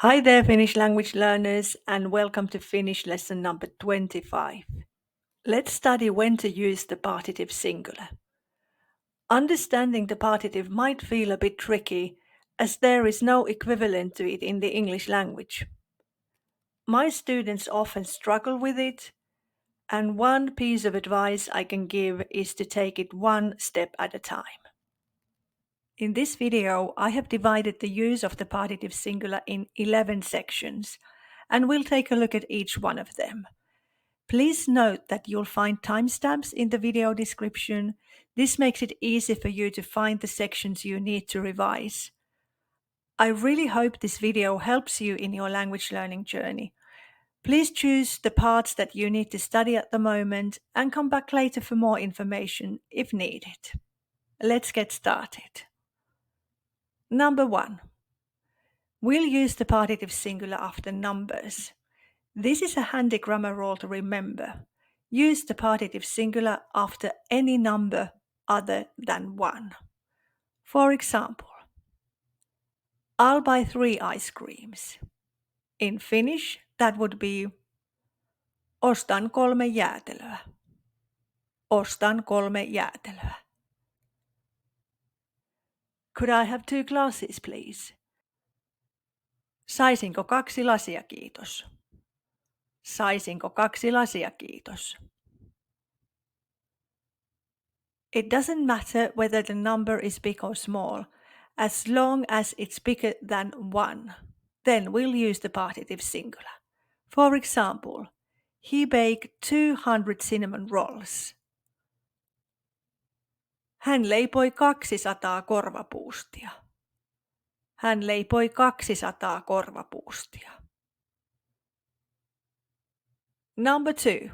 Hi there, Finnish language learners, and welcome to Finnish lesson number 25. Let's study when to use the partitive singular. Understanding the partitive might feel a bit tricky, as there is no equivalent to it in the English language. My students often struggle with it, and one piece of advice I can give is to take it one step at a time. In this video, I have divided the use of the partitive singular in 11 sections, and we'll take a look at each one of them. Please note that you'll find timestamps in the video description. This makes it easy for you to find the sections you need to revise. I really hope this video helps you in your language learning journey. Please choose the parts that you need to study at the moment and come back later for more information if needed. Let's get started. Number 1. We'll use the partitive singular after numbers. This is a handy grammar rule to remember. Use the partitive singular after any number other than 1. For example, I'll buy 3 ice creams. In Finnish, that would be ostan 3 jäätelöä. Ostan 3 jäätelöä. Could I have 2 glasses, please? Saisinko 2 lasia, kiitos? Saisinko 2 lasia, kiitos? It doesn't matter whether the number is big or small, as long as it's bigger than 1. Then we'll use the partitive singular. For example, he baked 200 cinnamon rolls. Hän leipoi 200 korvapuustia. Hän leipoi 200 korvapuustia. Number 2.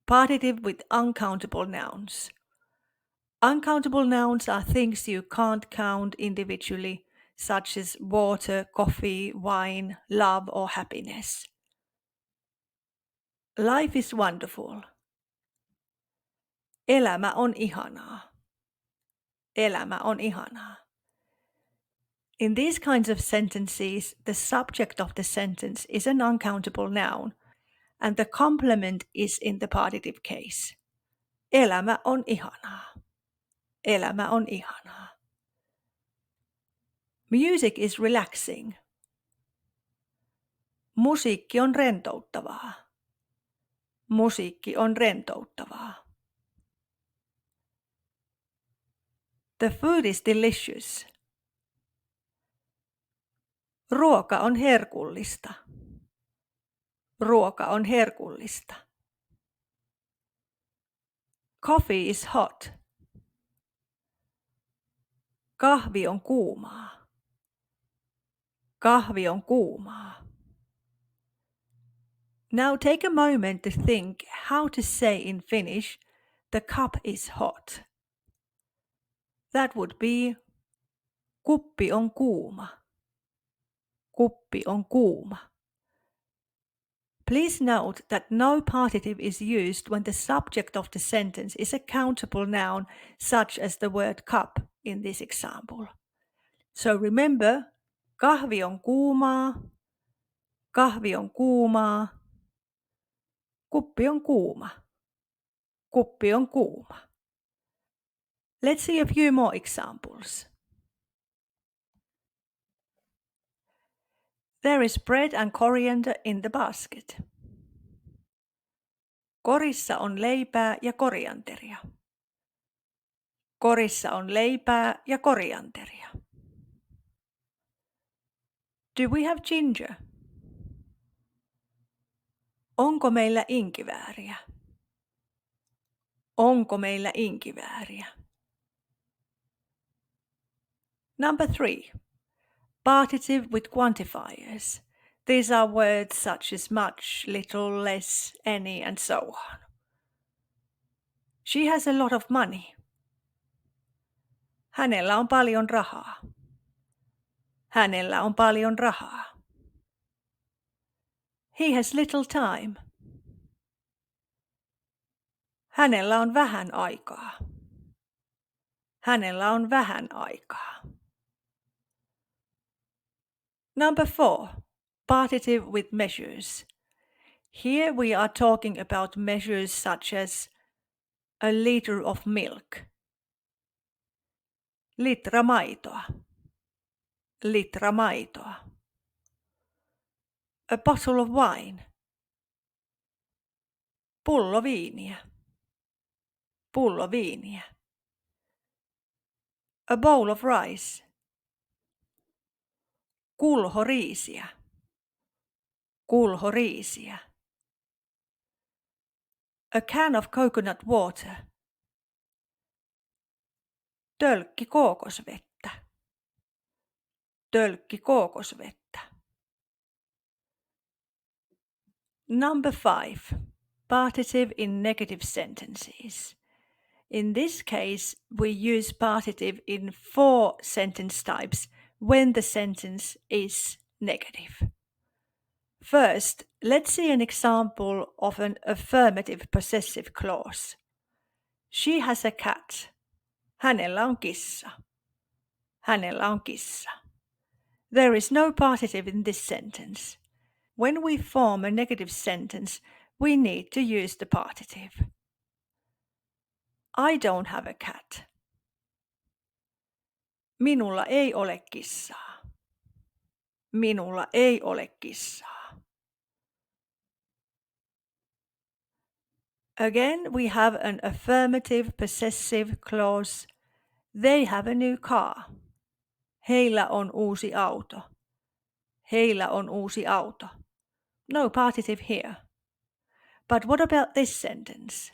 Partitive with uncountable nouns. Uncountable nouns are things you can't count individually, such as water, coffee, wine, love, or happiness. Life is wonderful. Elämä on ihanaa. Elämä on ihanaa. In these kinds of sentences, the subject of the sentence is an uncountable noun, and the complement is in the partitive case. Elämä on ihanaa. Elämä on ihanaa. Music is relaxing. Musiikki on rentouttavaa. Musiikki on rentouttavaa. The food is delicious. Ruoka on herkullista. Ruoka on herkullista. Coffee is hot. Kahvi on kuumaa. Kahvi on kuumaa. Now take a moment to think how to say in Finnish, the cup is hot. That would be, kuppi on kuuma. Kuppi on kuuma. Please note that no partitive is used when the subject of the sentence is a countable noun, such as the word cup in this example. So remember, kahvi on kuumaa, kahvi on kuumaa, kuppi on kuuma, kuppi on kuuma. Let's see a few more examples. There is bread and coriander in the basket. Korissa on leipää ja korianteria. Korissa on leipää ja korianteria. Do we have ginger? Onko meillä inkivääriä? Onko meillä inkivääriä? Number 3. Partitive with quantifiers. These are words such as much, little, less, any, and so on. She has a lot of money. Hänellä on paljon rahaa. Hänellä on paljon rahaa. He has little time. Hänellä on vähän aikaa. Hänellä on vähän aikaa. Number 4. partitive with measures. Here we are talking about measures such as a liter of milk, litra maitoa, litra maitoa, a bottle of wine, pullo viiniä, pullo viiniä, a bowl of rice, kulho riisiä, kulho riisiä, a can of coconut water, tölkki kookosvettä, tölkki kookosvettä. Number 5. Partitive in negative sentences. In this case, we use partitive in 4 sentence types when the sentence is negative. First, let's see an example of an affirmative possessive clause. She has a cat. Hänellä on kissa. Hänellä on kissa. There is no partitive in this sentence. When we form a negative sentence, we need to use the partitive. I don't have a cat. Minulla ei ole kissaa. Minulla ei ole kissaa. Again, we have an affirmative possessive clause. They have a new car. Heillä on uusi auto. Heillä on uusi auto. No partitive here. But what about this sentence?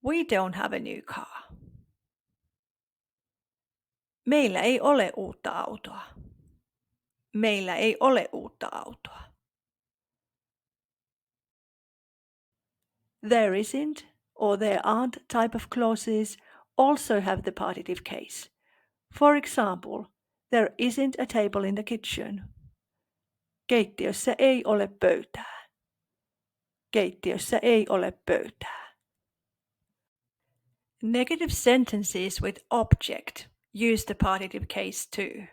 We don't have a new car. Meillä ei ole uutta autoa. Meillä ei ole uutta autoa. There isn't or there aren't type of clauses also have the partitive case. For example, there isn't a table in the kitchen. Keittiössä ei ole pöytää. Keittiössä ei ole pöytää. Negative sentences with object use the partitive case too.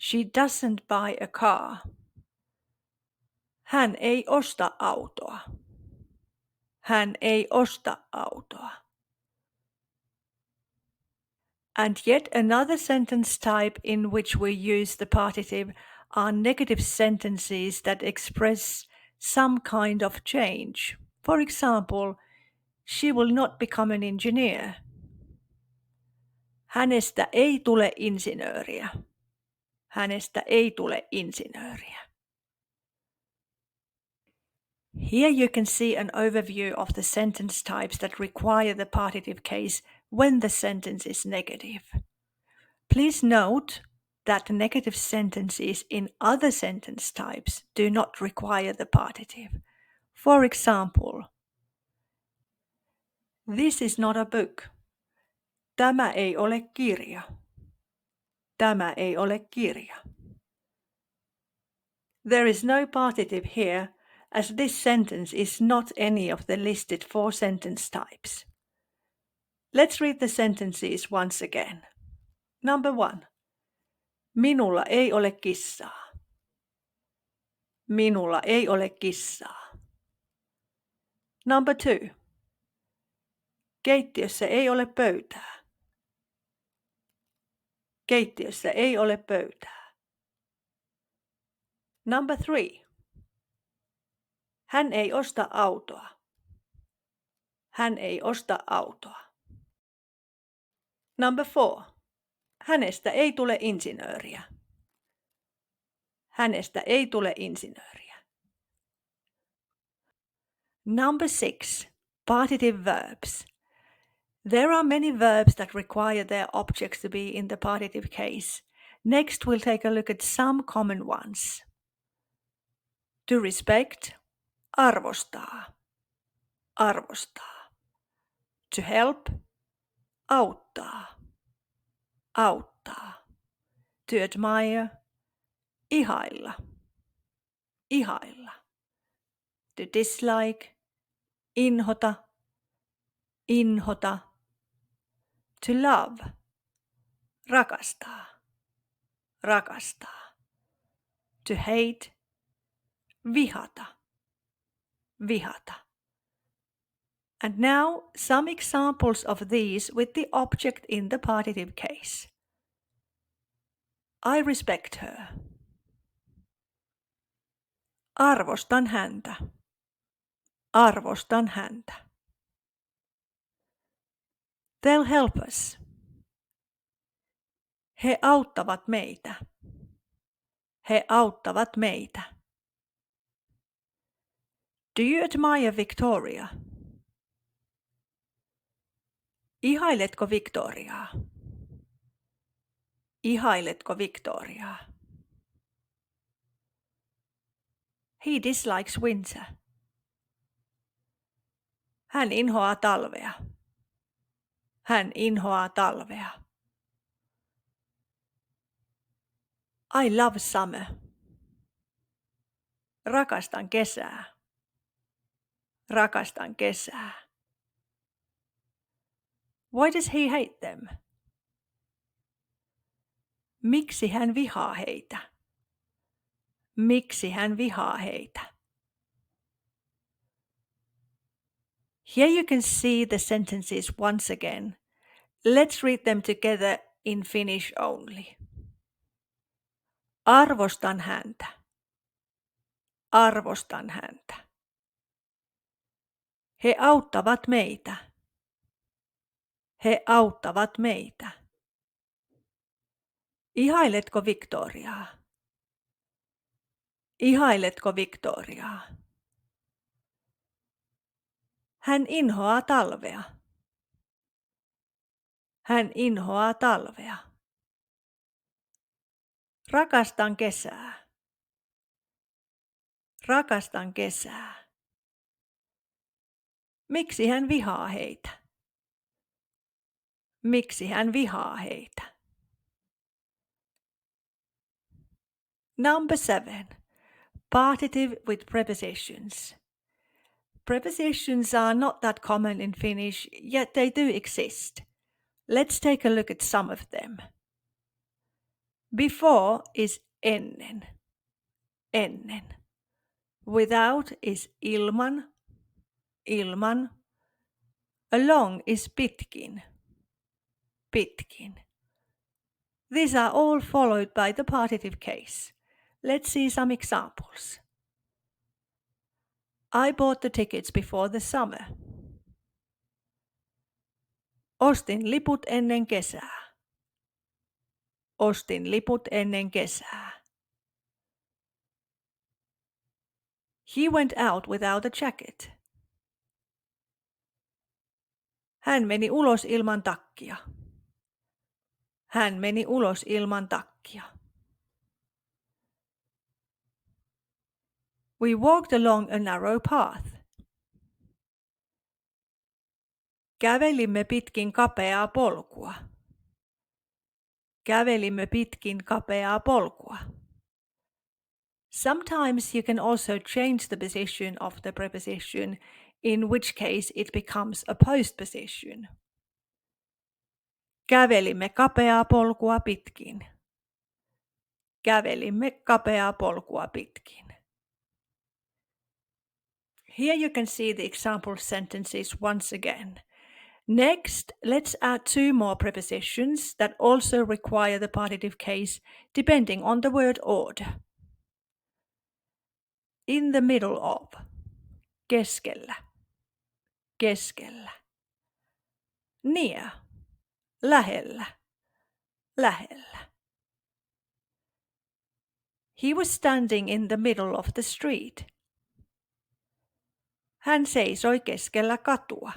She doesn't buy a car. Hän ei osta autoa. Hän ei osta autoa. And yet another sentence type in which we use the partitive are negative sentences that express some kind of change. For example, she will not become an engineer. Hänestä ei tule insinööriä. Hänestä ei tule insinööriä. Here you can see an overview of the sentence types that require the partitive case when the sentence is negative. Please note that negative sentences in other sentence types do not require the partitive. For example, this is not a book. Tämä ei ole kirja. Tämä ei ole kirja. There is no partitive here, as this sentence is not any of the listed 4 sentence types. Let's read the sentences once again. Number 1. Minulla ei ole kissaa. Minulla ei ole kissaa. Number 2. Keittiössä ei ole pöytää. Keittiössä ei ole pöytää. Number 3. Hän ei osta autoa. Hän ei osta autoa. Number 4. Hänestä ei tule insinööriä. Hänestä ei tule insinööriä. Number 6. Partitive verbs. There are many verbs that require their objects to be in the partitive case. Next, we'll take a look at some common ones. To respect, arvostaa, arvostaa. To help, auttaa, auttaa. To admire, ihailla, ihailla. To dislike, inhota, inhota. To love, rakastaa, rakastaa. to hate, vihata, vihata. And now some examples of these with the object in the partitive case. I respect her. Arvostan häntä. Arvostan häntä. They'll help us. He auttavat meitä. He auttavat meitä. Do you admire Victoria? Ihailetko Victoriaa? Ihailetko Victoriaa? He dislikes winter. Hän inhoaa talvea. Hän inhoaa talvea. I love summer. Rakastan kesää. Rakastan kesää. Why does he hate them? Miksi hän vihaa heitä? Miksi hän vihaa heitä? Here you can see the sentences once again. Let's read them together in Finnish only. Arvostan häntä. Arvostan häntä. He auttavat meitä. He auttavat meitä. Ihailetko Victoriaa? Ihailetko Victoriaa? Hän inhoaa talvea. Hän inhoaa talvea. Rakastan kesää. Rakastan kesää. Miksi hän vihaa heitä? Miksi hän vihaa heitä? Number 7. Partitive with prepositions. Prepositions are not that common in Finnish, yet they do exist. Let's take a look at some of them. Before is ennen. Ennen. Without is ilman. Ilman. Along is pitkin. Pitkin. These are all followed by the partitive case. Let's see some examples. I bought the tickets before the summer. Ostin liput ennen kesää. Ostin liput ennen kesää. He went out without a jacket. Hän meni ulos ilman takkia. Hän meni ulos ilman takkia. We walked along a narrow path. Kävelimme pitkin kapeaa polkua. Kävelimme pitkin kapeaa polkua. Sometimes you can also change the position of the preposition, in which case it becomes a postposition. Kävelimme kapeaa polkua pitkin. Kävelimme kapeaa polkua pitkin. Here you can see the example sentences once again. Next, let's add 2 more prepositions that also require the partitive case depending on the word order. In the middle of. Keskellä. Keskellä. Near. Lähellä. Lähellä. He was standing in the middle of the street. Hän seisoi keskellä katua.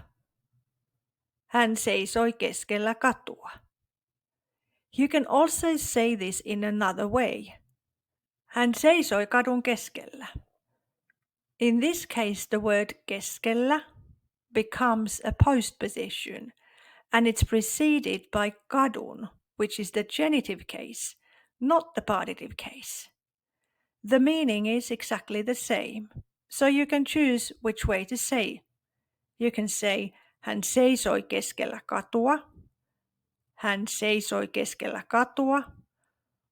Hän seisoi keskellä katua. You can also say this in another way. Hän seisoi kadun keskellä. In this case, the word keskellä becomes a postposition, and it's preceded by kadun, which is the genitive case, not the partitive case. The meaning is exactly the same, so you can choose which way to say. You can say, hän seisoi keskellä katua. Hän seisoi keskellä katua.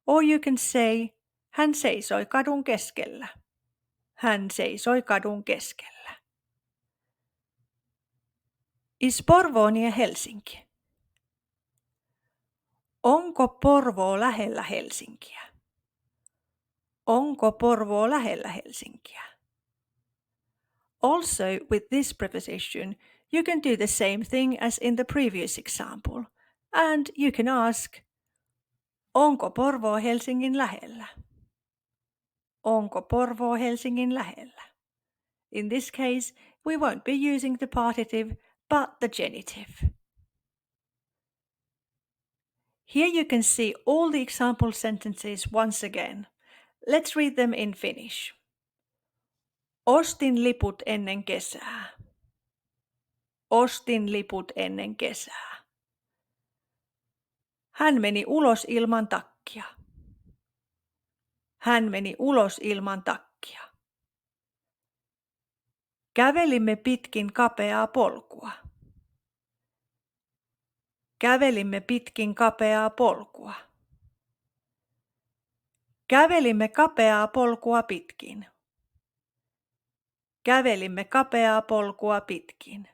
Or you can say, Hän seisoi kadun keskellä. Hän seisoi kadun keskellä. Is Porvoo near Helsinki? Onko Porvoo lähellä Helsinkiä? Onko Porvoo lähellä Helsinkiä? Also, with this preposition, you can do the same thing as in the previous example, and you can ask, onko Porvoo Helsingin lähellä? Onko Porvoo Helsingin lähellä? In this case, we won't be using the partitive, but the genitive. Here you can see all the example sentences once again. Let's read them in Finnish. Ostin liput ennen kesää. Ostin liput ennen kesää. Hän meni ulos ilman takkia. Hän meni ulos ilman takkia. Kävelimme pitkin kapeaa polkua. Kävelimme pitkin kapeaa polkua. Kävelimme kapeaa polkua pitkin. Kävelimme kapeaa polkua pitkin.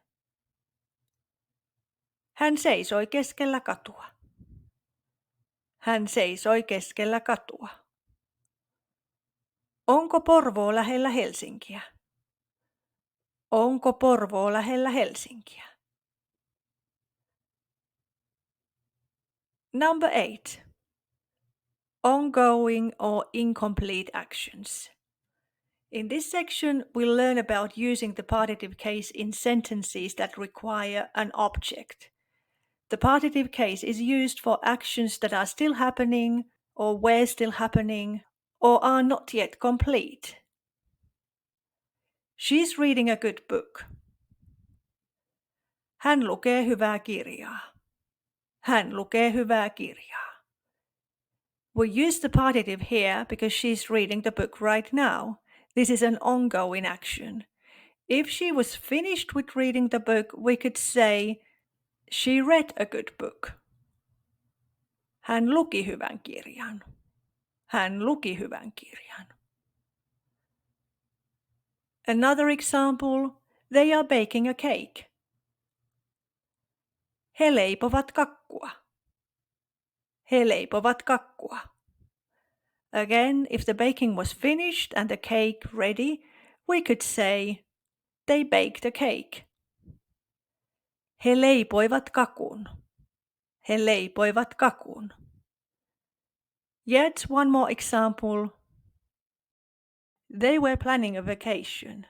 Hän seisoi keskellä katua. Hän seisoi keskellä katua. Onko Porvoo lähellä Helsinkiä? Onko Porvoo lähellä Helsinkiä? Number 8. Ongoing or incomplete actions. In this section, we'll learn about using the partitive case in sentences that require an object. The partitive case is used for actions that are still happening, or were still happening, or are not yet complete. She's reading a good book. Hän lukee hyvää kirjaa. Hän lukee hyvää kirjaa. We use the partitive here because she's reading the book right now. This is an ongoing action. If she was finished with reading the book, we could say, she read a good book. Hän luki hyvän kirjan. Hän luki hyvän kirjan. Another example, they are baking a cake. He leipovat kakkua. He leipovat kakkua. Again, if the baking was finished and the cake ready, we could say, they baked a cake. He leipoivat kakun. He leipoivat kakun. Yet one more example. They were planning a vacation.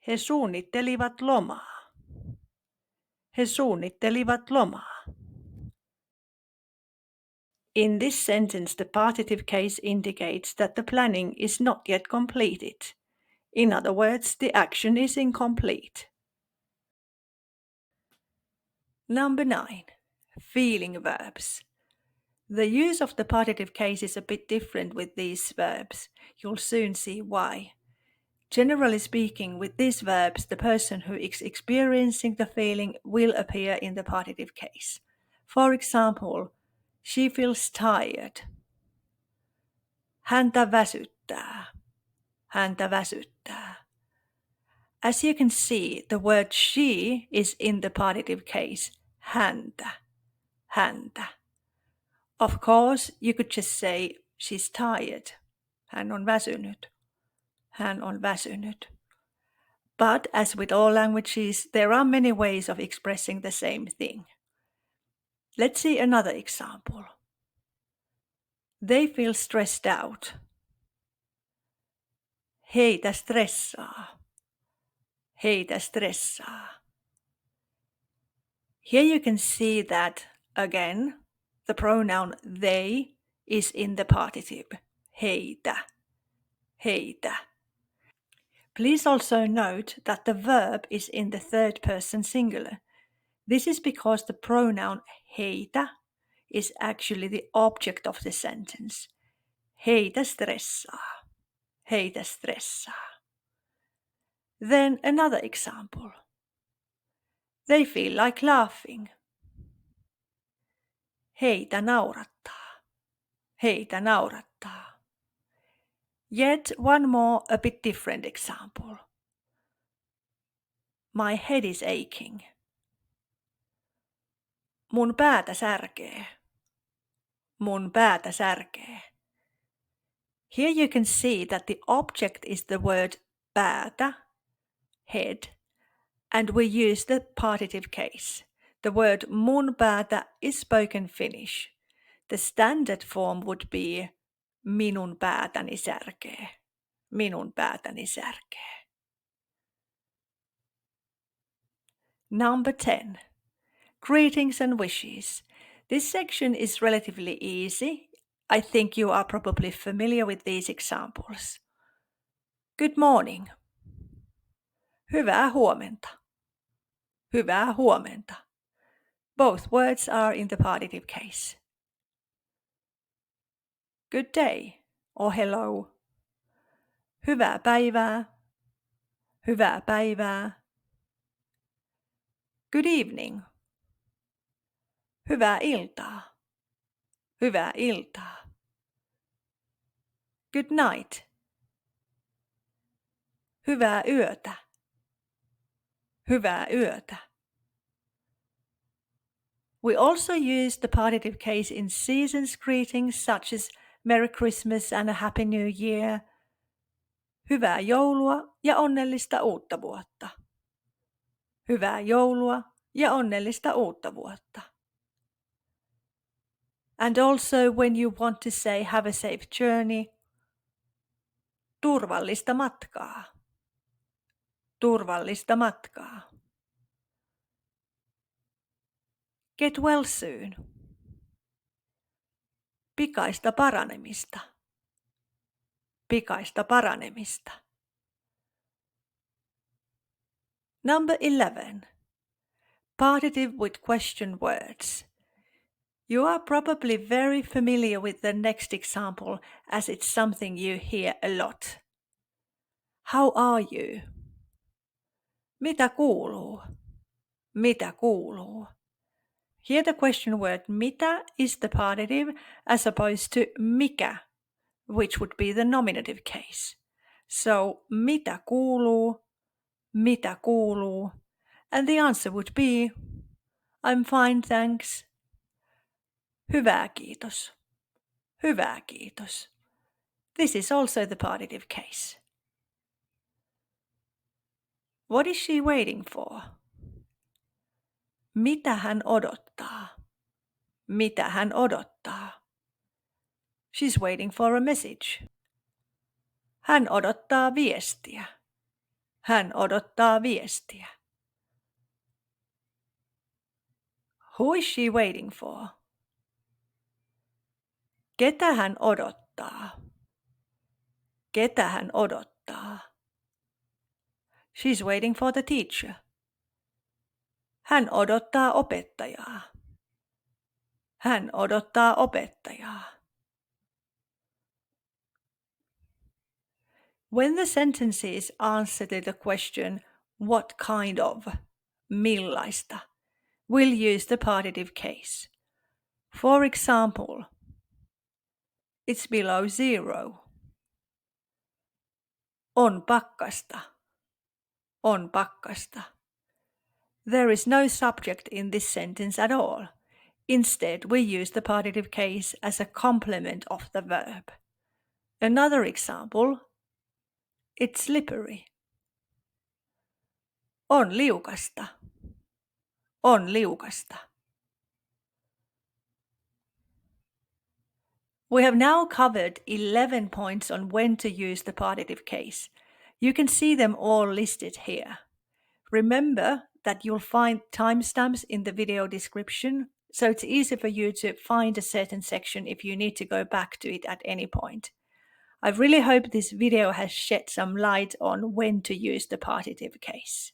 He suunnittelivat lomaa. He suunnittelivat lomaa. In this sentence, the partitive case indicates that the planning is not yet completed. In other words, the action is incomplete. Number 9. Feeling verbs. The use of the partitive case is a bit different with these verbs. You'll soon see why. Generally speaking, with these verbs, the person who is experiencing the feeling will appear in the partitive case. For example, she feels tired. Häntä väsyttää. Häntä väsyttää. As you can see, the word she is in the partitive case, häntä, häntä. Of course, you could just say, she's tired. Hän on väsynyt. Hän on väsynyt. But as with all languages, there are many ways of expressing the same thing. Let's see another example. They feel stressed out. Heitä stressaa. Heitä stressaa. Here you can see that, again, the pronoun they is in the partitive. Heitä. Heitä. Please also note that the verb is in the third person singular. This is because the pronoun heitä is actually the object of the sentence. Heitä stressaa. Heitä stressaa. Then another example. They feel like laughing. Heitä naurattaa. Heitä naurattaa. Yet one more a bit different example. My head is aching. Mun päätä särkee. Mun päätä särkee. Here you can see that the object is the word päätä, head, and we use the partitive case. The word mun päätä is spoken Finnish. The standard form would be minun päätäni särkee. Minun päätäni särkee. Number 10. Greetings and wishes. This section is relatively easy. I think you are probably familiar with these examples. Good morning. Hyvää huomenta. Hyvää huomenta. Both words are in the partitive case. Good day or hello. Hyvää päivää. Hyvää päivää. Good evening. Hyvää iltaa. Hyvää iltaa. Good night. Hyvää yötä. Hyvää yötä. We also use the partitive case in seasons greetings such as Merry Christmas and a Happy New Year. Hyvää joulua ja onnellista uutta vuotta. Hyvää joulua ja onnellista uutta vuotta. And also when you want to say have a safe journey, turvallista matkaa. Turvallista matkaa. Get well soon. Pikaista paranemista. Pikaista paranemista. Number 11. Partitive with question words. You are probably very familiar with the next example as it's something you hear a lot. How are you? Mitä kuuluu? Mitä kuuluu? Here the question word mitä is the partitive as opposed to mikä, which would be the nominative case. So mitä kuuluu? Mitä kuuluu? And the answer would be I'm fine, thanks. Hyvä kiitos. Hyvä kiitos. This is also the partitive case. What is she waiting for? Mitä hän odottaa? Mitä hän odottaa? She's waiting for a message. Hän odottaa viestiä. Hän odottaa viestiä. Who is she waiting for? Ketä hän odottaa? Ketä hän odottaa? She's waiting for the teacher. Hän odottaa opettajaa. Hän odottaa opettajaa. When the sentences answer to the question, what kind of, millaista, we'll use the partitive case. For example, it's below zero. On pakkasta. On pakkasta. There is no subject in this sentence at all. Instead, we use the partitive case as a complement of the verb. Another example, it's slippery. On liukasta. On liukasta. We have now covered 11 points on when to use the partitive case. You can see them all listed here. Remember that you'll find timestamps in the video description, so it's easy for you to find a certain section if you need to go back to it at any point. I really hope this video has shed some light on when to use the partitive case.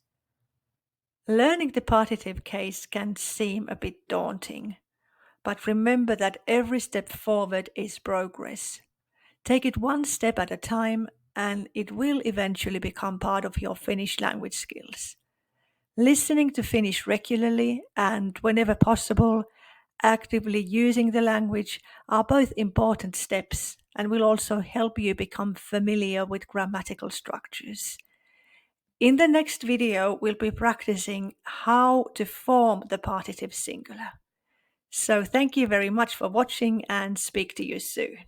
Learning the partitive case can seem a bit daunting, but remember that every step forward is progress. Take it one step at a time, and it will eventually become part of your Finnish language skills. Listening to Finnish regularly and whenever possible, actively using the language are both important steps and will also help you become familiar with grammatical structures. In the next video, we'll be practicing how to form the partitive singular. So thank you very much for watching and speak to you soon.